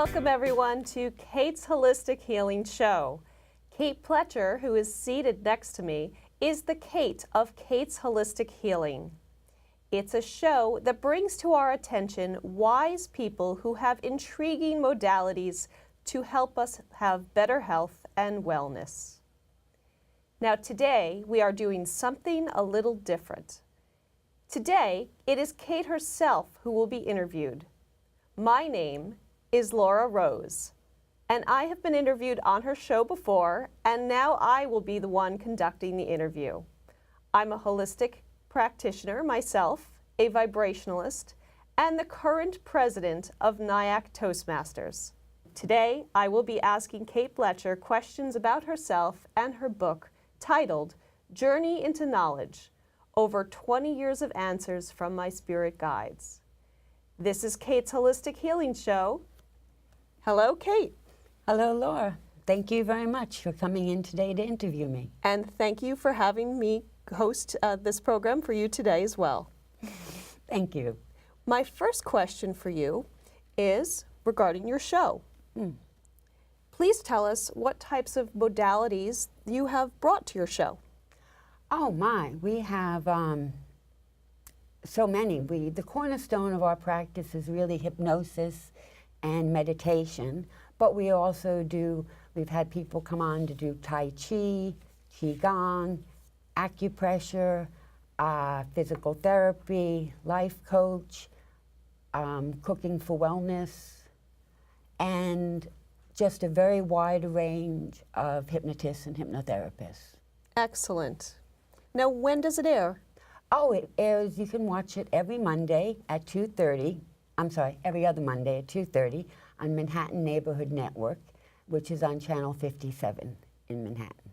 Welcome everyone to Kate's Holistic Healing Show. Kate Pletcher, who is seated next to me, is the Kate of Kate's Holistic Healing. It's a show that brings to our attention wise people who have intriguing modalities to help us have better health and wellness. Now today we are doing something a little different. Today it is Kate herself who will be interviewed. My name is Laura Rose, and I have been interviewed on her show before, and now I will be the one conducting the interview. I'm a holistic practitioner myself, a vibrationalist, and the current president of NIAC Toastmasters. Today, I will be asking Kate Pletcher questions about herself and her book titled Journey into Knowledge, Over 20 Years of Answers from My Spirit Guides. This is Kate's Holistic Healing Show. Hello, Kate. Hello, Laura. Thank you very much for coming in today to interview me. And thank you for having me host this program for you today as well. Thank you. My first question for you is regarding your show. Please tell us what types of modalities you have brought to your show. Oh my, we have so many. The cornerstone of our practice is really hypnosis and meditation, but we also we've had people come on to do Tai Chi, Qigong, acupressure, physical therapy, life coach, cooking for wellness, and just a very wide range of hypnotists and hypnotherapists. Excellent. Now, when does it air? Oh, it airs, you can watch it every Monday at 2:30. I'm sorry, every other Monday at 2:30 on Manhattan Neighborhood Network, which is on Channel 57 in Manhattan.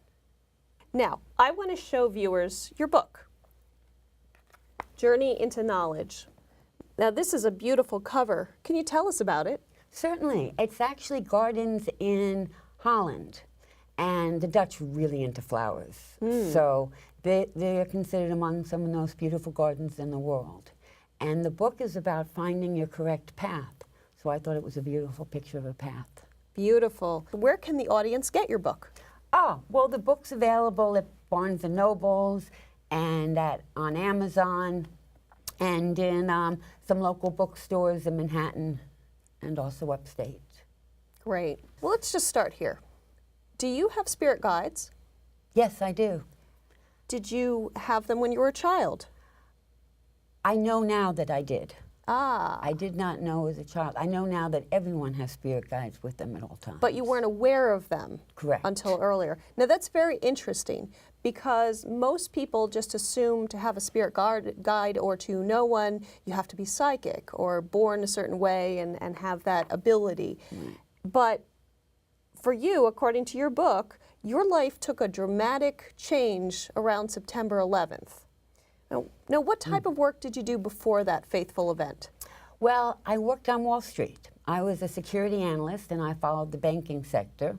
Now, I want to show viewers your book, Journey into Knowledge. Now, this is a beautiful cover. Can you tell us about it? Certainly. It's actually gardens in Holland, and the Dutch are really into flowers. So they're considered among some of the most beautiful gardens in the world. And the book is about finding your correct path. So I thought it was a beautiful picture of a path. Beautiful. Where can the audience get your book? Oh, well, the book's available at Barnes & Nobles and on Amazon and in some local bookstores in Manhattan and also upstate. Great. Well, let's just start here. Do you have spirit guides? Yes, I do. Did you have them when you were a child? I know now that I did. Ah. I did not know as a child. I know now that everyone has spirit guides with them at all times. But you weren't aware of them. Correct. Until earlier. Now that's very interesting because most people just assume to have a spirit guide or to know one, you have to be psychic or born a certain way and have that ability. But for you, according to your book, your life took a dramatic change around September 11th. Now, what type of work did you do before that fateful event? Well, I worked on Wall Street. I was a security analyst and I followed the banking sector.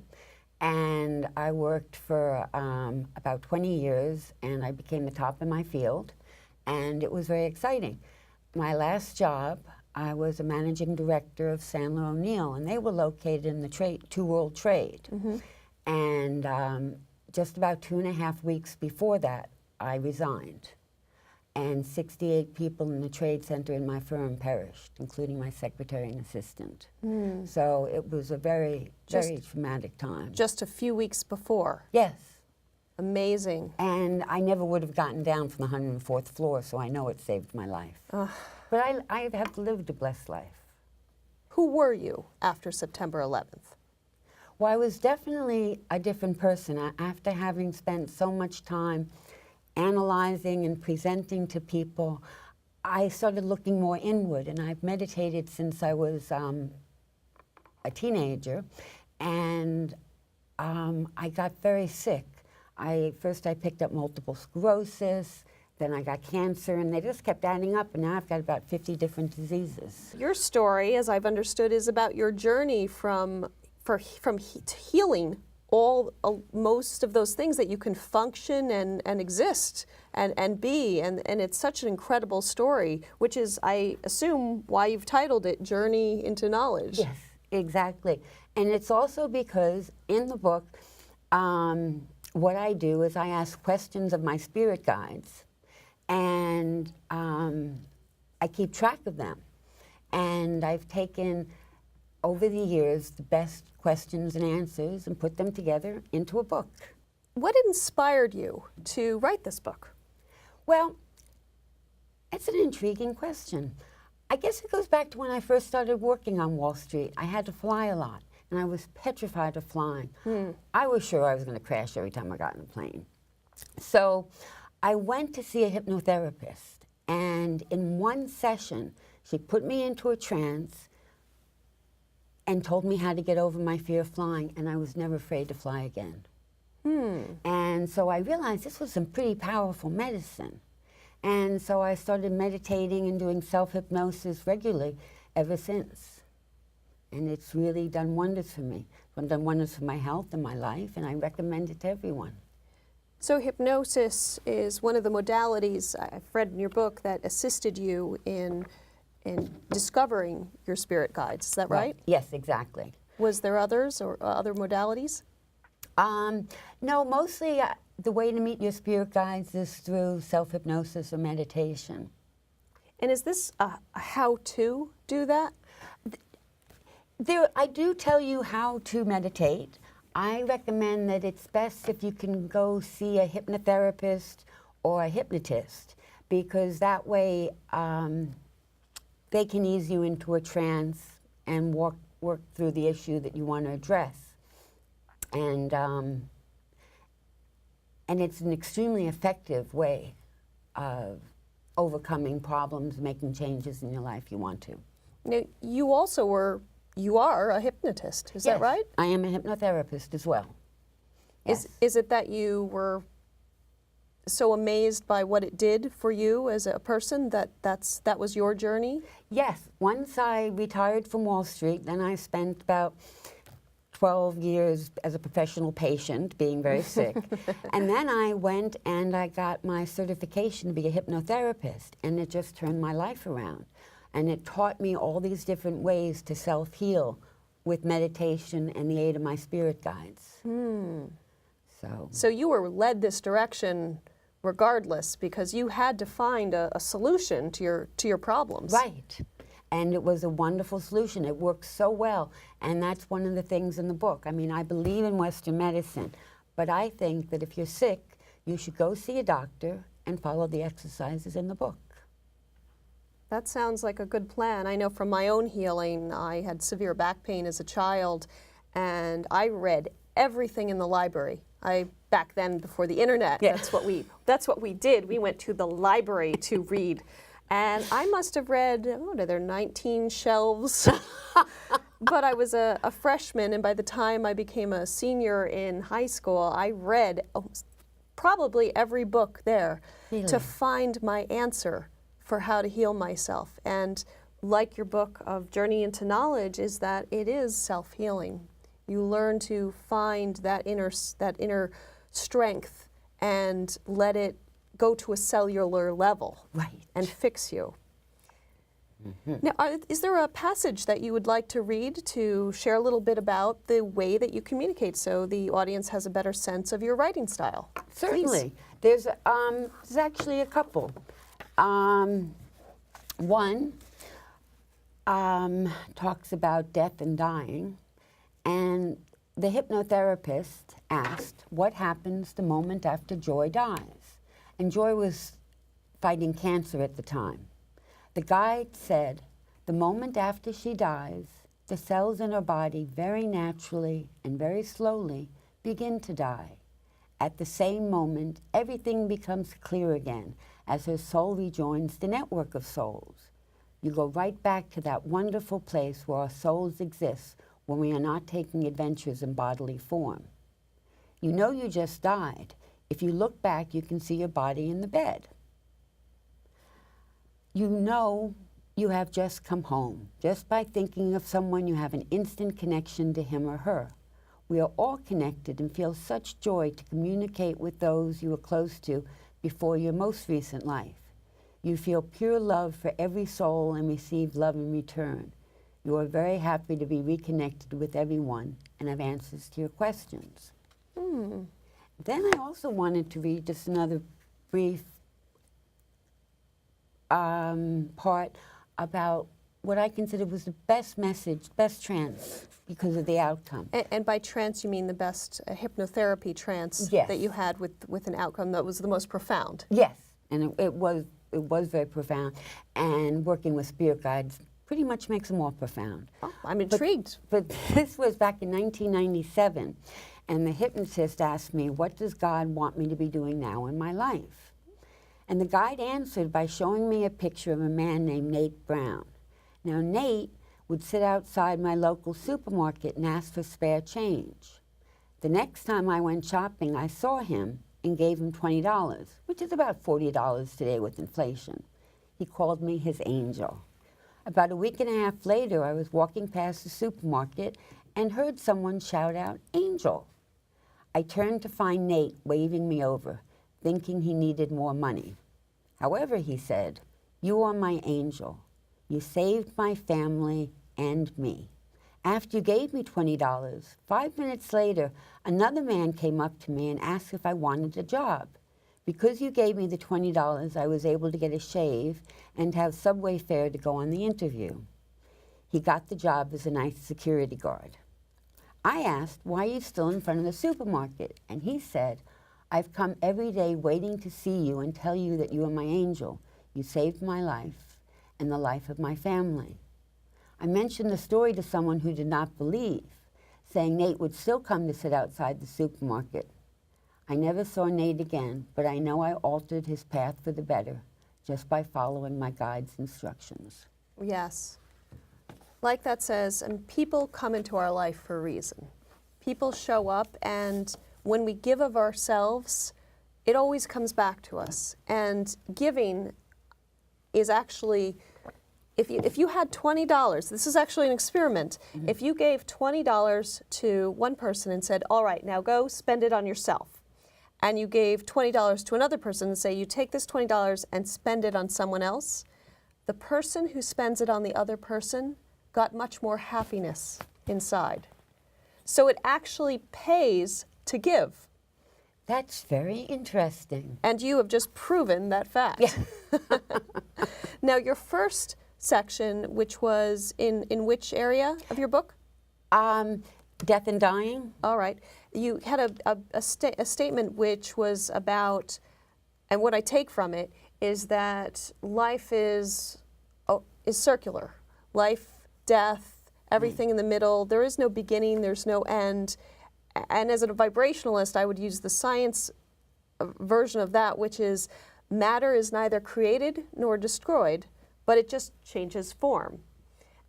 And I worked for about 20 years and I became the top in my field. And it was very exciting. My last job, I was a managing director of Sandler O'Neill, and they were located in the Two World Trade. And just about 2.5 weeks before that, I resigned. And 68 people in the trade center in my firm perished, including my secretary and assistant. So it was a very traumatic time. Just a few weeks before? Yes. Amazing. And I never would have gotten down from the 104th floor, so I know it saved my life. But I have lived a blessed life. Who were you after September 11th? Well, I was definitely a different person. After having spent so much time analyzing and presenting to people, I started looking more inward, and I've meditated since I was a teenager, and I got very sick. First I picked up multiple sclerosis, then I got cancer, and they just kept adding up, and now I've got about 50 different diseases. Your story, as I've understood, is about your journey from healing most of those things that you can function and exist and be, and it's such an incredible story, which is, I assume, why you've titled it Journey into Knowledge. Yes, Exactly. And it's also because in the book, what I do is I ask questions of my spirit guides, and I keep track of them. And I've taken, over the years, the best questions and answers and put them together into a book. What inspired you to write this book? Well, it's an intriguing question. I guess it goes back to when I first started working on Wall Street. I had to fly a lot, and I was petrified of flying. I was sure I was going to crash every time I got in a plane. So I went to see a hypnotherapist, and in one session, she put me into a trance and told me how to get over my fear of flying, and I was never afraid to fly again. And so I realized this was some pretty powerful medicine. And so I started meditating and doing self-hypnosis regularly ever since. And it's really done wonders for me. It's done wonders for my health and my life, and I recommend it to everyone. So hypnosis is one of the modalities I've read in your book that assisted you in discovering your spirit guides. Is that right? Yes, exactly. Was there others or other modalities? No, mostly the way to meet your spirit guides is through self-hypnosis or meditation. And is this a how to do that? I do tell you how to meditate. I recommend that it's best if you can go see a hypnotherapist or a hypnotist, because that way they can ease you into a trance and work through the issue that you want to address. And it's an extremely effective way of overcoming problems, making changes in your life you want to. Now, you are a hypnotist, is that right? I am a hypnotherapist as well. Yes. Is it that you were so amazed by what it did for you as a person that was your journey? Yes. Once I retired from Wall Street, then I spent about 12 years as a professional patient, being very sick. And then I went and I got my certification to be a hypnotherapist, and it just turned my life around. And it taught me all these different ways to self-heal with meditation and the aid of my spirit guides. So you were led this direction regardless, because you had to find a solution to your problems. Right. And it was a wonderful solution. It worked so well. And that's one of the things in the book. I mean, I believe in Western medicine, but I think that if you're sick, you should go see a doctor and follow the exercises in the book. That sounds like a good plan. I know from my own healing, I had severe back pain as a child, and I read everything in the library. Back then, before the internet, that's what we did. We went to the library to read. And I must have read, what are there, 19 shelves? But I was a freshman, and by the time I became a senior in high school, I read probably every book there to find my answer for how to heal myself. And like your book of Journey into Knowledge, is that it is self-healing. You learn to find that inner strength and let it go to a cellular level, and fix you. Now, is there a passage that you would like to read to share a little bit about the way that you communicate, so the audience has a better sense of your writing style? Certainly. There's actually a couple. One talks about death and dying, and the hypnotherapist asked, what happens the moment after Joy dies? And Joy was fighting cancer at the time. The guide said, the moment after she dies, the cells in her body very naturally and very slowly begin to die. At the same moment, everything becomes clear again as her soul rejoins the network of souls. You go right back to that wonderful place where our souls exist when we are not taking adventures in bodily form. You know you just died. If you look back, you can see your body in the bed. You know you have just come home. Just by thinking of someone, you have an instant connection to him or her. We are all connected and feel such joy to communicate with those you were close to before your most recent life. You feel pure love for every soul and receive love in return. You are very happy to be reconnected with everyone and have answers to your questions. Then I also wanted to read just another brief part about what I consider was the best message, best trance, because of the outcome. And by trance, you mean the best hypnotherapy trance Yes. that you had with an outcome that was the most profound? Yes, and it was very profound. And working with spirit guides pretty much makes it more profound. Oh, I'm intrigued. But this was back in 1997, and the hypnotist asked me, what does God want me to be doing now in my life? And the guide answered by showing me a picture of a man named Nate Brown. Now, Nate would sit outside my local supermarket and ask for spare change. The next time I went shopping, I saw him and gave him $20, which is about $40 today with inflation. He called me his angel. About a week and a half later, I was walking past the supermarket and heard someone shout out, "Angel." I turned to find Nate waving me over, thinking he needed more money. However, he said, "You are my angel. You saved my family and me. After you gave me $20, 5 minutes later, another man came up to me and asked if I wanted a job. Because you gave me the $20, I was able to get a shave and have subway fare to go on the interview." He got the job as a night security guard. I asked, "Why are you still in front of the supermarket?" And he said, "I've come every day waiting to see you and tell you that you are my angel. You saved my life and the life of my family." I mentioned the story to someone who did not believe, saying Nate would still come to sit outside the supermarket. I never saw Nate again, but I know I altered his path for the better just by following my guide's instructions. Yes. Like that says, and people come into our life for a reason. People show up, and when we give of ourselves, it always comes back to us. And giving is actually, if you had $20, this is actually an experiment. If you gave $20 to one person and said, "All right, now go spend it on yourself," and you gave $20 to another person and say, "You take this $20 and spend it on someone else," the person who spends it on the other person got much more happiness inside. So it actually pays to give. That's very interesting. And you have just proven that fact. Yeah. Now, your first section, which was in which area of your book? Death and dying. All right. You had a statement which was about, and what I take from it is that life is circular. Life, death, everything in the middle. There is no beginning, there's no end. And as a vibrationalist, I would use the science version of that, which is matter is neither created nor destroyed, but it just changes form.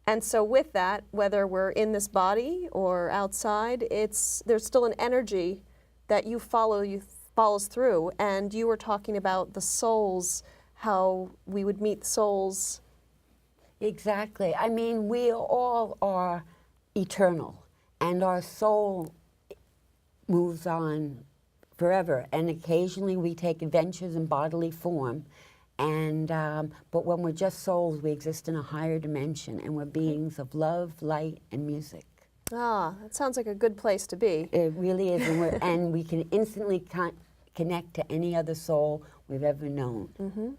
And so with that, whether we're in this body or outside, there's still an energy that follows through. And you were talking about the souls, how we would meet souls. Exactly. I mean, we all are eternal, and our soul moves on forever. And occasionally we take adventures in bodily form. And but when we're just souls, we exist in a higher dimension, and we're beings of love, light, and music. Ah, that sounds like a good place to be. It really is, and we can instantly connect to any other soul we've ever known. Mm-hmm.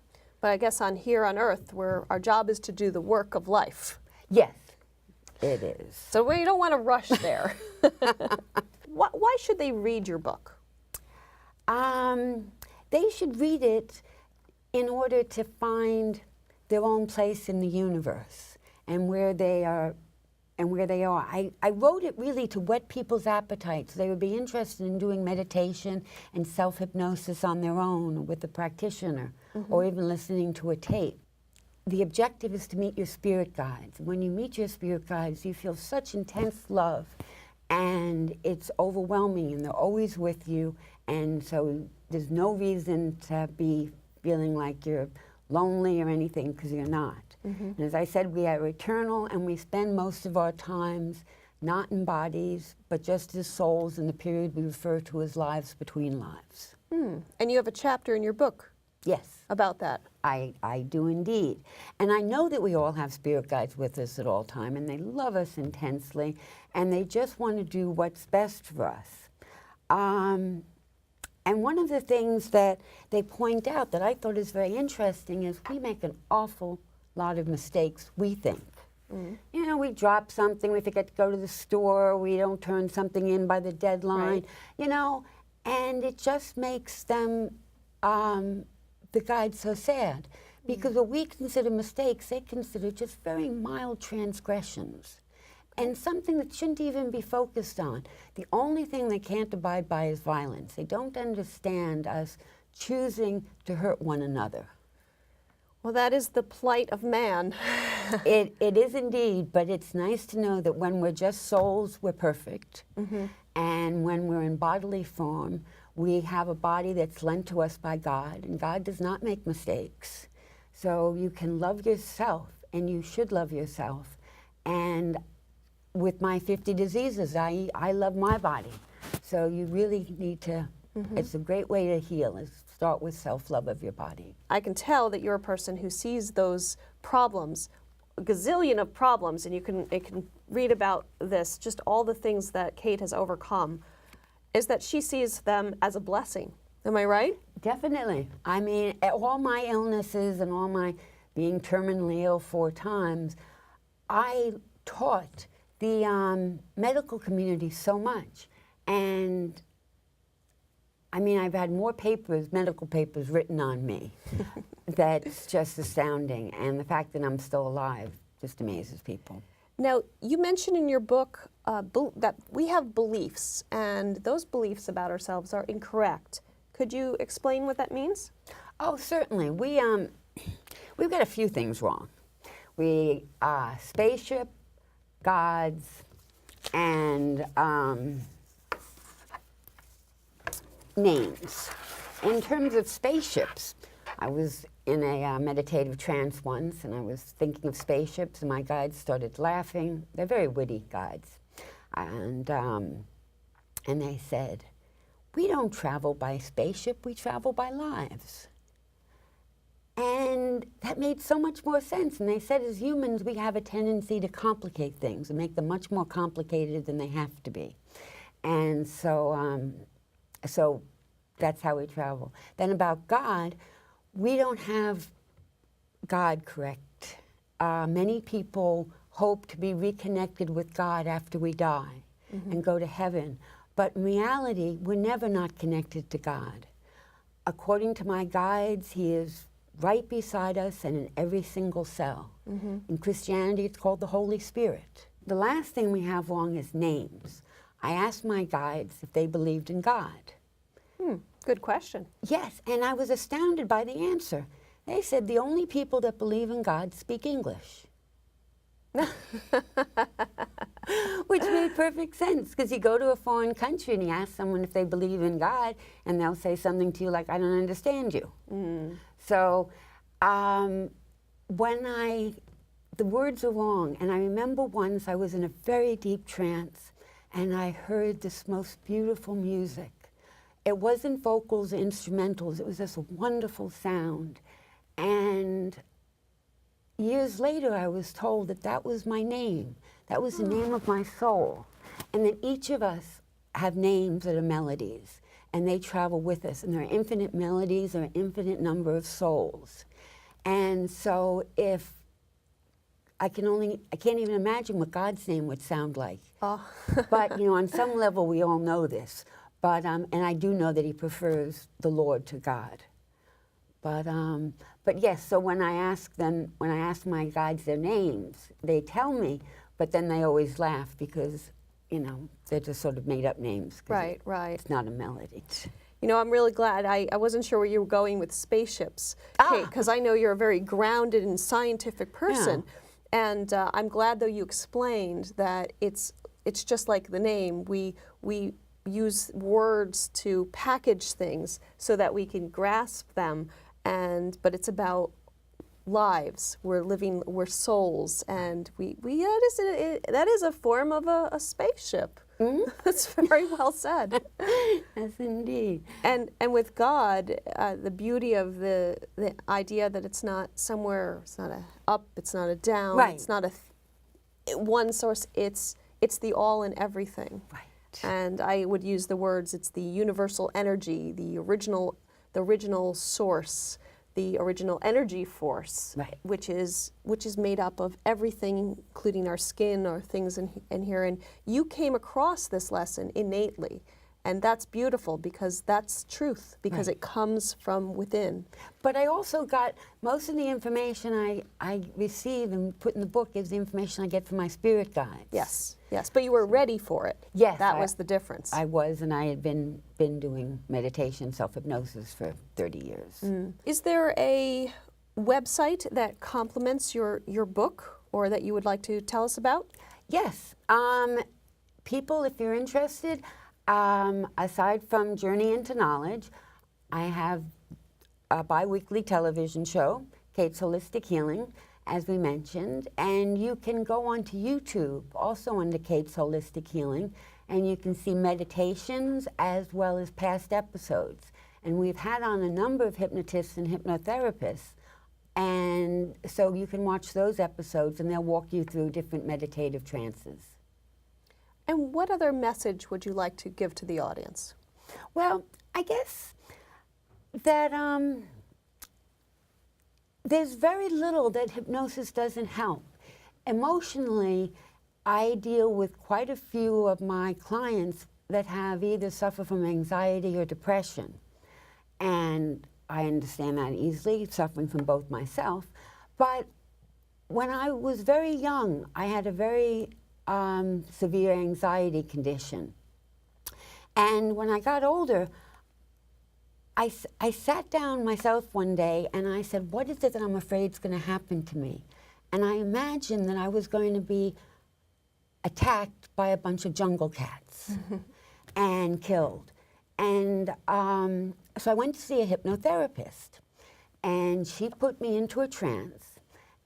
But I guess here on Earth, our job is to do the work of life. Yes, it is. So we don't want to rush there. Why should they read your book? They should read it in order to find their own place in the universe and where they are. I wrote it really to whet people's appetites. They would be interested in doing meditation and self-hypnosis on their own with a practitioner, or even listening to a tape. The objective is to meet your spirit guides. When you meet your spirit guides, you feel such intense love, and it's overwhelming, and they're always with you, and so there's no reason to be feeling like you're lonely or anything, because you're not. And as I said, we are eternal, and we spend most of our times not in bodies, but just as souls in the period we refer to as lives between lives. And you have a chapter in your book Yes. about that. I do indeed. And I know that we all have spirit guides with us at all time, and they love us intensely, and they just want to do what's best for us. And one of the things that they point out that I thought is very interesting is we make an awful lot of mistakes, we think. You know, we drop something, we forget to go to the store, we don't turn something in by the deadline, Right. you know, and it just makes them, the guides, so sad. Because what we consider mistakes, they consider just very mild transgressions. And something that shouldn't even be focused on. The only thing they can't abide by is violence. They don't understand us choosing to hurt one another. Well, that is the plight of man. It is indeed, but it's nice to know that when we're just souls, we're perfect. And when we're in bodily form, we have a body that's lent to us by God, and God does not make mistakes. So you can love yourself, and you should love yourself. And with my 50 diseases, I love my body. So you really need to, it's a great way to heal, is start with self-love of your body. I can tell that you're a person who sees those problems, a gazillion of problems, and you can read about this, just all the things that Kate has overcome, is that she sees them as a blessing. Am I right? Definitely. I mean, all my illnesses and all my being terminally ill 4 times, I taught the medical community so much. And I mean, I've had more papers, medical papers written on me. That's just astounding. And the fact that I'm still alive just amazes people. Now, you mentioned in your book that we have beliefs, and those beliefs about ourselves are incorrect. Could you explain what that means? Oh, certainly. We've got a few things wrong. We spaceship, gods, and names. In terms of spaceships, I was in a meditative trance once, and I was thinking of spaceships, and my guides started laughing. They're very witty guides. And they said, "We don't travel by spaceship, we travel by lives." And that made so much more sense. And they said, as humans, we have a tendency to complicate things and make them much more complicated than they have to be. And so, so that's how we travel. Then about God, we don't have God correct. Many people hope to be reconnected with God after we die and go to heaven. But in reality, we're never not connected to God. According to my guides, He is right beside us and in every single cell. In Christianity, it's called the Holy Spirit. The last thing we have wrong is names. I asked my guides if they believed in God. Good question. Yes, and I was astounded by the answer. They said the only people that believe in God speak English. Which made perfect sense, because you go to a foreign country and you ask someone if they believe in God, and they'll say something to you like, "I don't understand you." So the words are wrong. And I remember once I was in a very deep trance, and I heard this most beautiful music. It wasn't vocals or instrumentals, it was this wonderful sound. And years later, I was told that that was my name. That was the name of my soul. And that each of us have names that are melodies, and they travel with us. And there are infinite melodies, there are infinite number of souls. And so if I can't even imagine what God's name would sound like. But, you know, on some level, we all know this. But, and I do know that He prefers the Lord to God. But yes, so when I ask my guides their names, they tell me, but then they always laugh because, you know, they're just sort of made up names. Right. It's not a melody. You know, I'm really glad. I wasn't sure where you were going with spaceships, Kate, because I know you're a very grounded and scientific person. Yeah. And I'm glad, though, you explained that it's just like the name. We use words to package things so that we can grasp them, but it's about lives. We're souls, and that is a form of a spaceship. That's very well said. Yes, indeed. And with God, the beauty of the idea that it's not somewhere, it's not a up, it's not a down, Right. it's not a one source. It's the all in everything. Right. And I would use the words. It's the universal energy, the original source, the original energy force, Right. which is made up of everything, including our skin, or things in here. And you came across this lesson innately. And that's beautiful, because that's truth, because Right. it comes from within. But I also got most of the information I receive and put in the book is the information I get from my spirit guides. Yes, yes. But you were ready for it. Yes, That was the difference. I was, and I had been doing meditation, self-hypnosis for 30 years. Is there a website that complements your book, or that you would like to tell us about? Yes. People, if you're interested, aside from Journey into Knowledge, I have a bi-weekly television show, Kate's Holistic Healing, as we mentioned, and you can go onto YouTube, also under Kate's Holistic Healing, and you can see meditations as well as past episodes. And we've had on a number of hypnotists and hypnotherapists, and so you can watch those episodes, and they'll walk you through different meditative trances. And what other message would you like to give to the audience? Well, I guess that there's very little that hypnosis doesn't help. Emotionally, I deal with quite a few of my clients that have either suffer from anxiety or depression. And I understand that easily, suffering from both myself. But when I was very young, I had a very severe anxiety condition. And when I got older, I sat down myself one day and I said, what is it that I'm afraid is going to happen to me? And I imagined that I was going to be attacked by a bunch of jungle cats and killed. And so I went to see a hypnotherapist, and she put me into a trance.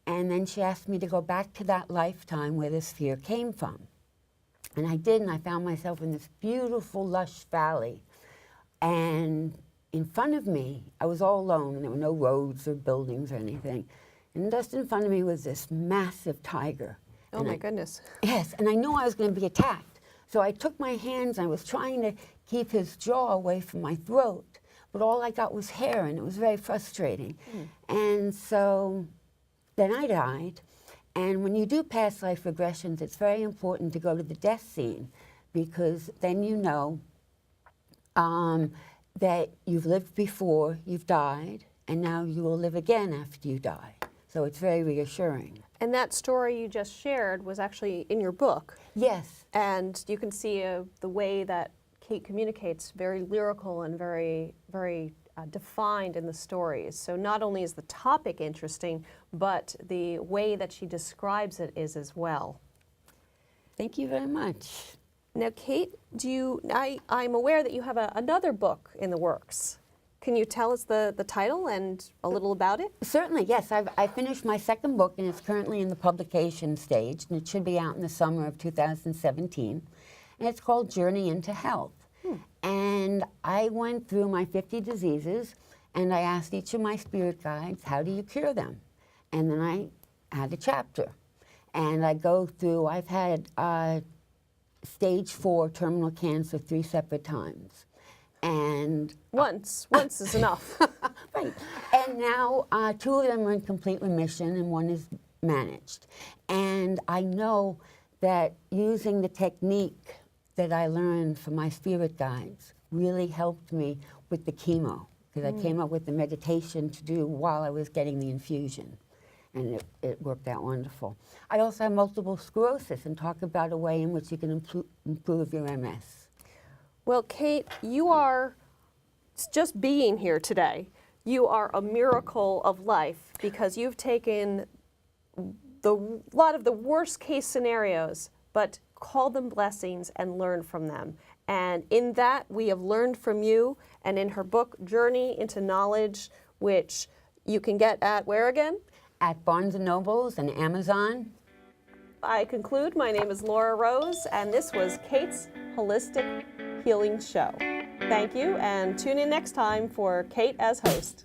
And then she asked me to go back to that lifetime where this fear came from. And I did, and I found myself in this beautiful, lush valley. And in front of me, I was all alone, and there were no roads or buildings or anything. And just in front of me was this massive tiger. Oh, And my goodness. Yes, and I knew I was going to be attacked. So I took my hands, and I was trying to keep his jaw away from my throat. But all I got was hair, and it was very frustrating. And so then I died. And when you do past life regressions, it's very important to go to the death scene, because then you know that you've lived before, you've died, and now you will live again after you die. So it's very reassuring. And that story you just shared was actually in your book. Yes. And you can see the way that Kate communicates, very lyrical and very, very defined in the stories. So not only is the topic interesting, but the way that she describes it is as well. Thank you very much. Now, Kate, I'm aware that you have another book in the works. Can you tell us the title and a little about it? Certainly, yes. I finished my second book, and it's currently in the publication stage, and it should be out in the summer of 2017. And it's called Journey into Health. And I went through my 50 diseases, and I asked each of my spirit guides, how do you cure them? And then I had a chapter. And I go through, I've had stage 4 terminal cancer 3 separate times. And Once is enough. right. And now 2 of them are in complete remission, and 1 is managed. And I know that using the technique that I learned from my spirit guides really helped me with the chemo, because I came up with the meditation to do while I was getting the infusion. And it worked out wonderful. I also have multiple sclerosis, and talk about a way in which you can improve your MS. Well, Kate, you are, just being here today, you are a miracle of life, because you've taken a lot of the worst case scenarios, but call them blessings and learn from them. And in that, we have learned from you. And in her book, Journey into Knowledge, which you can get at where again? At Barnes & Nobles and Amazon. I conclude, my name is Laura Rose, and this was Kate's Holistic Healing Show. Thank you, and tune in next time for Kate as host.